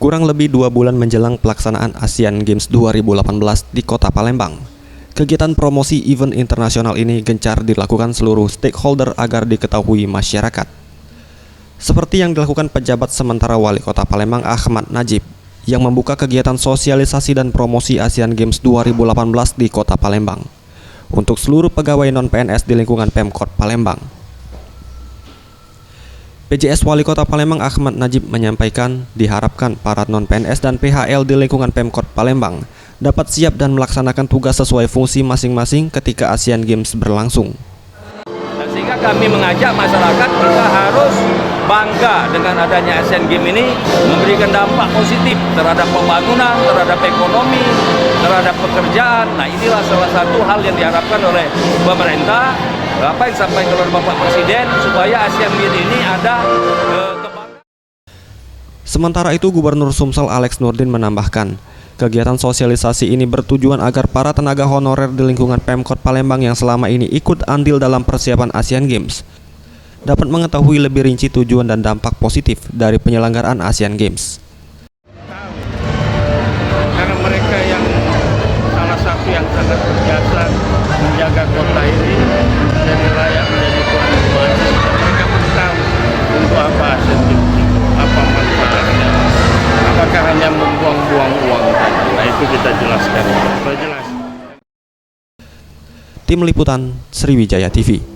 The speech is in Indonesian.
Kurang lebih 2 bulan menjelang pelaksanaan Asian Games 2018 di Kota Palembang, kegiatan promosi event internasional ini gencar dilakukan seluruh stakeholder agar diketahui masyarakat. Seperti yang dilakukan pejabat sementara Wali Kota Palembang Ahmad Najib, yang membuka kegiatan sosialisasi dan promosi Asian Games 2018 di Kota Palembang untuk seluruh pegawai non-PNS di lingkungan Pemkot Palembang. PJS Wali Kota Palembang Ahmad Najib menyampaikan diharapkan para non-PNS dan PHL di lingkungan Pemkot Palembang dapat siap dan melaksanakan tugas sesuai fungsi masing-masing ketika Asian Games berlangsung. Sehingga kami mengajak masyarakat kita harus bangga dengan adanya Asian Games ini memberikan dampak positif terhadap pembangunan, terhadap ekonomi, terhadap pekerjaan. Nah, inilah salah satu hal yang diharapkan oleh pemerintah, apa yang disampaikan oleh Bapak Presiden, supaya Asian Games ini ada kebanggaan. Sementara itu, Gubernur Sumsel Alex Nurdin menambahkan, kegiatan sosialisasi ini bertujuan agar para tenaga honorer di lingkungan Pemkot Palembang yang selama ini ikut andil dalam persiapan Asian Games dapat mengetahui lebih rinci tujuan dan dampak positif dari penyelenggaraan Asian Games. Karena mereka yang salah satu yang sangat berjasa menjaga kota ini menjadi layak menjadi tuan rumah. Mereka pun tahu untuk apa Asian Games itu, apa manfaatnya. Apakah hanya membuang-buang uang tadi? Nah, itu kita jelaskan. Jelas. Tim Liputan Sriwijaya TV.